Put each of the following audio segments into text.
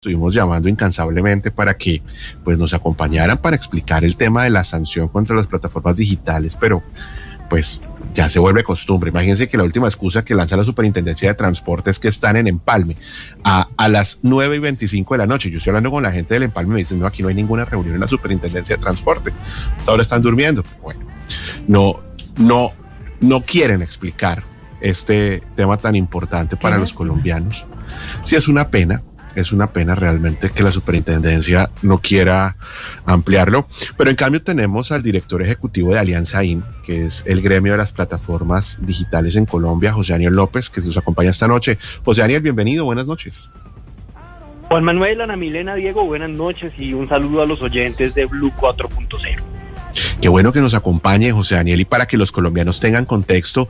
estuvimos llamando incansablemente para que pues nos acompañaran para explicar el tema de la sanción contra las plataformas digitales, pero pues ya se vuelve costumbre. Imagínense que la última excusa que lanza la Superintendencia de Transporte es que están en Empalme a las 9:25 de la noche. Yo estoy hablando con la gente del Empalme y me dicen, no, aquí no hay ninguna reunión en la Superintendencia de Transporte. Hasta ahora están durmiendo. Bueno, no quieren explicar este tema tan importante para los colombianos. Sí, es una pena realmente que la superintendencia no quiera ampliarlo, pero en cambio tenemos al director ejecutivo de Alianza IN, que es el gremio de las plataformas digitales en Colombia, José Daniel López, que nos acompaña esta noche. José Daniel, bienvenido, buenas noches. Juan Manuel, Ana Milena, Diego, buenas noches y un saludo a los oyentes de Blue 4.0. Qué bueno que nos acompañe, José Daniel, y para que los colombianos tengan contexto,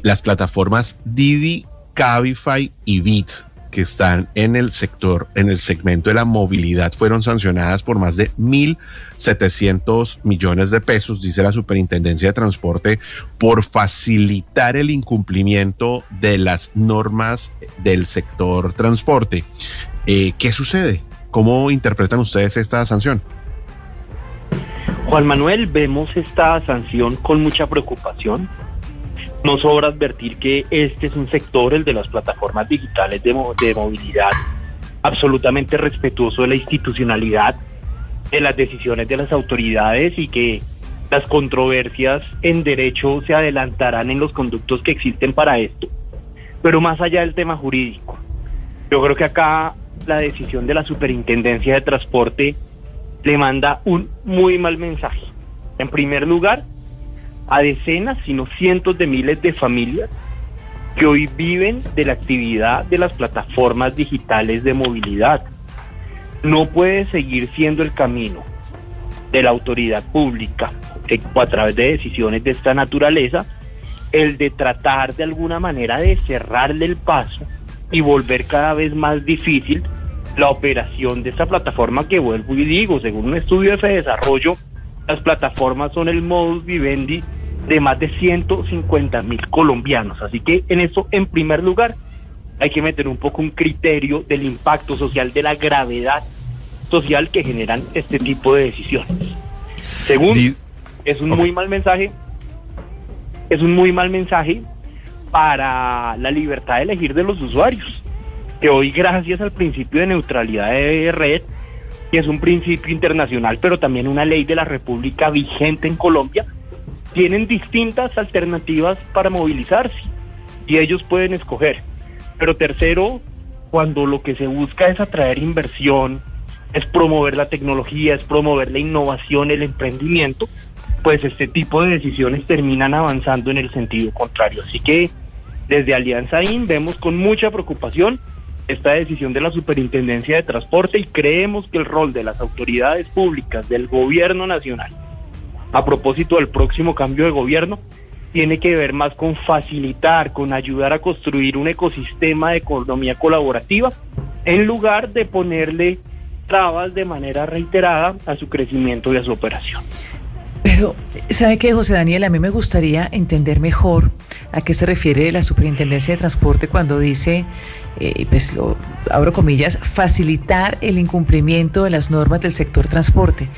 las plataformas Didi, Cabify y Bit, que están en el segmento de la movilidad, fueron sancionadas por más de 1.700 millones de pesos, dice la Superintendencia de Transporte, por facilitar el incumplimiento de las normas del sector transporte. ¿Qué sucede? ¿Cómo interpretan ustedes esta sanción? Juan Manuel, vemos esta sanción con mucha preocupación. No sobra advertir que este es un sector, el de las plataformas digitales de movilidad, absolutamente respetuoso de la institucionalidad, de las decisiones de las autoridades y que las controversias en derecho se adelantarán en los conductos que existen para esto. Pero más allá del tema jurídico, yo creo que acá la decisión de la Superintendencia de Transporte le manda un muy mal mensaje. En primer lugar, a decenas, sino cientos de miles de familias que hoy viven de la actividad de las plataformas digitales de movilidad. No puede seguir siendo el camino de la autoridad pública, a través de decisiones de esta naturaleza, el de tratar de alguna manera de cerrarle el paso y volver cada vez más difícil la operación de esta plataforma que, vuelvo y digo, según un estudio de FEDesarrollo, las plataformas son el modus vivendi de más de 150,000 colombianos. Así que en eso, en primer lugar, hay que meter un poco un criterio del impacto social, de la gravedad social que generan este tipo de decisiones. Segundo, es un muy mal mensaje, para la libertad de elegir de los usuarios, que hoy, gracias al principio de neutralidad de red, que es un principio internacional, pero también una ley de la República vigente en Colombia, tienen distintas alternativas para movilizarse y ellos pueden escoger. Pero tercero, cuando lo que se busca es atraer inversión, es promover la tecnología, es promover la innovación, el emprendimiento, pues este tipo de decisiones terminan avanzando en el sentido contrario. Así que desde Alianza IN vemos con mucha preocupación esta decisión de la Superintendencia de Transporte y creemos que el rol de las autoridades públicas, del gobierno nacional, a propósito del próximo cambio de gobierno, tiene que ver más con facilitar, con ayudar a construir un ecosistema de economía colaborativa, en lugar de ponerle trabas de manera reiterada a su crecimiento y a su operación. Pero, ¿sabe qué, José Daniel? A mí me gustaría entender mejor a qué se refiere la Superintendencia de Transporte cuando dice, pues lo abro comillas, facilitar el incumplimiento de las normas del sector transporte.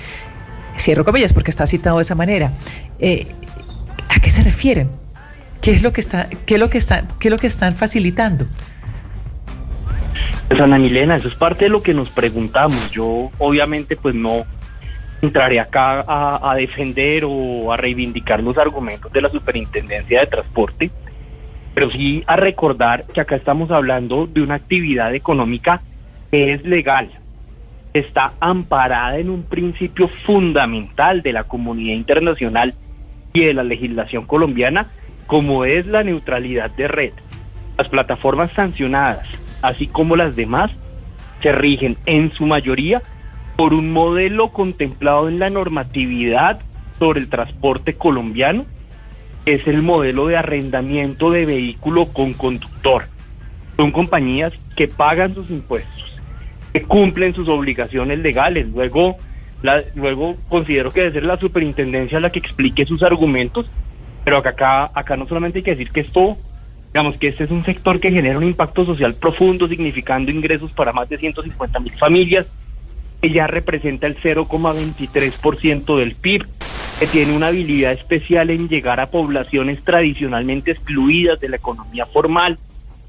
Cierro comillas porque está citado de esa manera. ¿A qué se refieren? ¿Qué es lo que están facilitando? Pues, Ana Milena, eso es parte de lo que nos preguntamos. Yo obviamente pues no entraré acá a defender o a reivindicar los argumentos de la Superintendencia de Transporte, pero sí a recordar que acá estamos hablando de una actividad económica que es legal, está amparada en un principio fundamental de la comunidad internacional y de la legislación colombiana, como es la neutralidad de red. Las plataformas sancionadas, así como las demás, se rigen en su mayoría por un modelo contemplado en la normatividad sobre el transporte colombiano, que es el modelo de arrendamiento de vehículo con conductor. Son compañías que pagan sus impuestos, que cumplen sus obligaciones legales. Luego considero que debe ser la Superintendencia la que explique sus argumentos, pero acá no solamente hay que decir que esto Digamos que este es un sector que genera un impacto social profundo, significando ingresos para más de 150.000 familias, que ya representa el 0,23% del PIB, que tiene una habilidad especial en llegar a poblaciones tradicionalmente excluidas de la economía formal,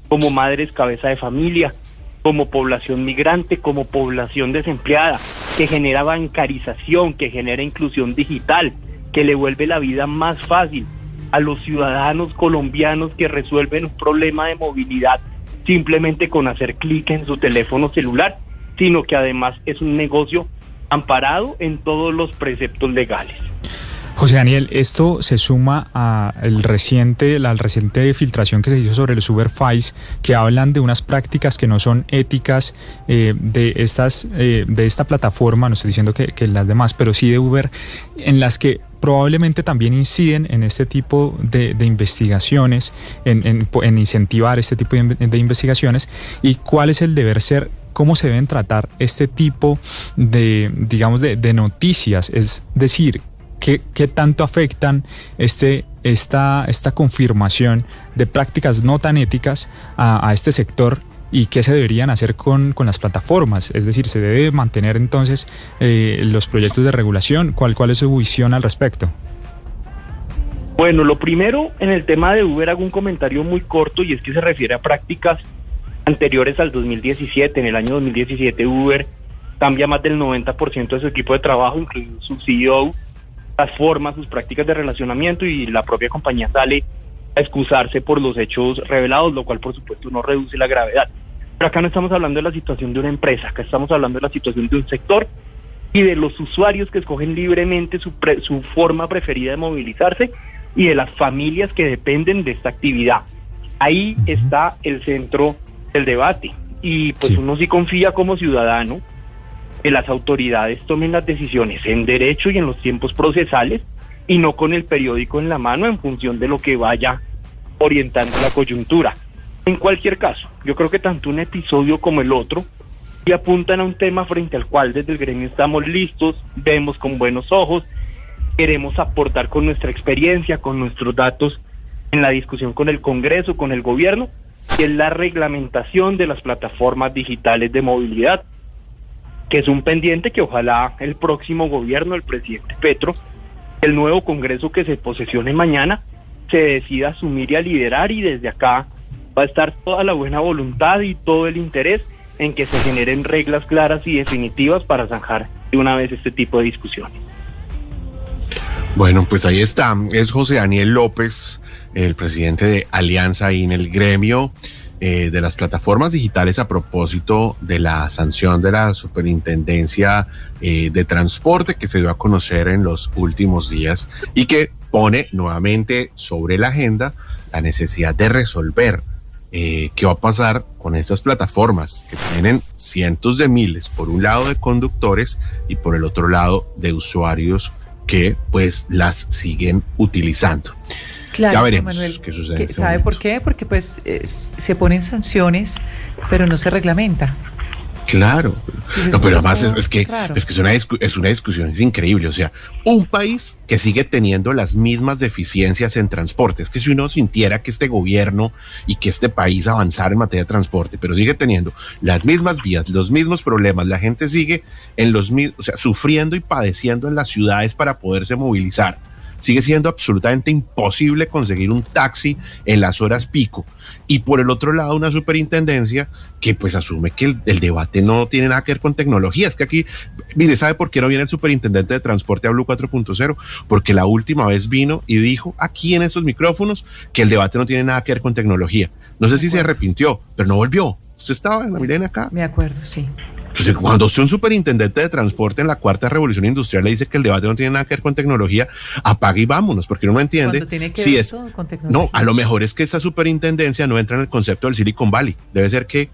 como madres cabeza de familia, como población migrante, como población desempleada, que genera bancarización, que genera inclusión digital, que le vuelve la vida más fácil a los ciudadanos colombianos que resuelven un problema de movilidad simplemente con hacer clic en su teléfono celular, sino que además es un negocio amparado en todos los preceptos legales. José Daniel, esto se suma a la reciente filtración que se hizo sobre los Uber Files, que hablan de unas prácticas que no son éticas de esta plataforma, no estoy diciendo que las demás, pero sí de Uber, en las que probablemente también inciden en este tipo de investigaciones, en incentivar este tipo de investigaciones. ¿Y cuál es el deber ser? ¿Cómo se deben tratar este tipo de noticias? Es decir, ¿qué tanto afectan esta confirmación de prácticas no tan éticas a este sector, y qué se deberían hacer con las plataformas? Es decir, ¿se debe mantener entonces los proyectos de regulación? ¿Cuál es su visión al respecto? Bueno, lo primero, en el tema de Uber hago un comentario muy corto, y es que se refiere a prácticas anteriores al 2017. En el año 2017 Uber cambia más del 90% de su equipo de trabajo, incluido su CEO, transforma sus prácticas de relacionamiento, y la propia compañía sale a excusarse por los hechos revelados, lo cual por supuesto no reduce la gravedad. Pero acá no estamos hablando de la situación de una empresa, acá estamos hablando de la situación de un sector y de los usuarios que escogen libremente su forma preferida de movilizarse, y de las familias que dependen de esta actividad. Ahí está el centro del debate, y pues sí, uno sí confía como ciudadano que las autoridades tomen las decisiones en derecho y en los tiempos procesales, y no con el periódico en la mano en función de lo que vaya orientando la coyuntura. En cualquier caso, yo creo que tanto un episodio como el otro y apuntan a un tema frente al cual desde el gremio estamos listos, vemos con buenos ojos, queremos aportar con nuestra experiencia, con nuestros datos en la discusión con el Congreso, con el gobierno, que es la reglamentación de las plataformas digitales de movilidad, que es un pendiente que ojalá el próximo gobierno, el presidente Petro, el nuevo Congreso que se posesione mañana, se decida asumir y a liderar, y desde acá va a estar toda la buena voluntad y todo el interés en que se generen reglas claras y definitivas para zanjar de una vez este tipo de discusiones. Bueno, pues ahí está, es José Daniel López, el presidente de Alianza ahí en el gremio de las plataformas digitales, a propósito de la sanción de la Superintendencia de Transporte que se dio a conocer en los últimos días, y que pone nuevamente sobre la agenda la necesidad de resolver qué va a pasar con estas plataformas que tienen cientos de miles, por un lado, de conductores y por el otro lado de usuarios que pues las siguen utilizando. Claro, ya veremos Manuel, qué sucede. En este ¿sabe momento por qué? Porque pues se ponen sanciones, pero no se reglamenta. Claro, no, pero además es que es una discusión, es increíble. O sea, un país que sigue teniendo las mismas deficiencias en transporte. Es que si uno sintiera que este gobierno y que este país avanzara en materia de transporte, pero sigue teniendo las mismas vías, los mismos problemas, la gente sigue en los mismos, o sea, sufriendo y padeciendo en las ciudades para poderse movilizar. Sigue siendo absolutamente imposible conseguir un taxi en las horas pico. Y por el otro lado, una superintendencia que pues asume que el debate no tiene nada que ver con tecnología. Es que aquí, mire, ¿sabe por qué no viene el superintendente de transporte a Blue 4.0? Porque la última vez vino y dijo aquí en estos micrófonos que el debate no tiene nada que ver con tecnología. No sé si se arrepintió, pero no volvió. Usted estaba en la Milena acá. Me acuerdo, sí. Entonces, cuando usted, un superintendente de transporte en la cuarta revolución industrial, le dice que el debate no tiene nada que ver con tecnología, apague y vámonos, porque uno no entiende. Cuando tiene que si ver es todo con tecnología. No, a lo mejor es que esta superintendencia no entra en el concepto del Silicon Valley. Debe ser que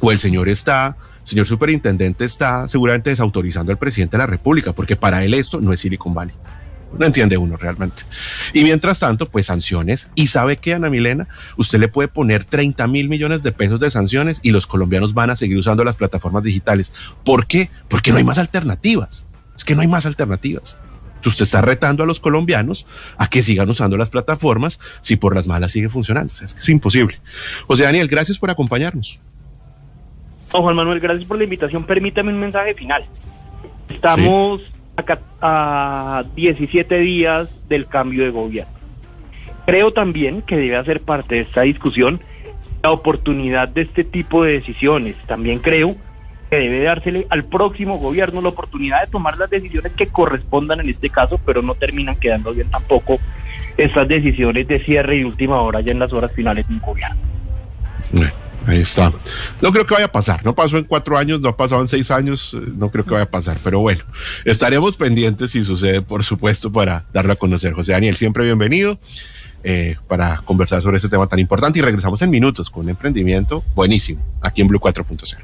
o el señor superintendente está seguramente desautorizando al presidente de la República, porque para él esto no es Silicon Valley. No entiende uno realmente. Y mientras tanto, pues sanciones. ¿Y sabe qué, Ana Milena? Usted le puede poner 30.000 millones de pesos de sanciones y los colombianos van a seguir usando las plataformas digitales. ¿Por qué? Porque no hay más alternativas. Es que no hay más alternativas. usted está retando a los colombianos a que sigan usando las plataformas si por las malas sigue funcionando. O sea, es que es imposible. José Daniel, gracias por acompañarnos. No, Juan Manuel, gracias por la invitación. Permítame un mensaje final. Estamos acá a 17 días del cambio de gobierno. Creo también que debe hacer parte de esta discusión la oportunidad de este tipo de decisiones. También creo que debe dársele al próximo gobierno la oportunidad de tomar las decisiones que correspondan en este caso, pero no terminan quedando bien tampoco estas decisiones de cierre y última hora ya en las horas finales de un gobierno. Ahí está. No creo que vaya a pasar. No pasó en 4 años, no ha pasado en 6 años, no creo que vaya a pasar. Pero bueno, estaremos pendientes si sucede, por supuesto, para darlo a conocer. José Daniel, siempre bienvenido para conversar sobre este tema tan importante. Y regresamos en minutos con un emprendimiento buenísimo aquí en Blue 4.0.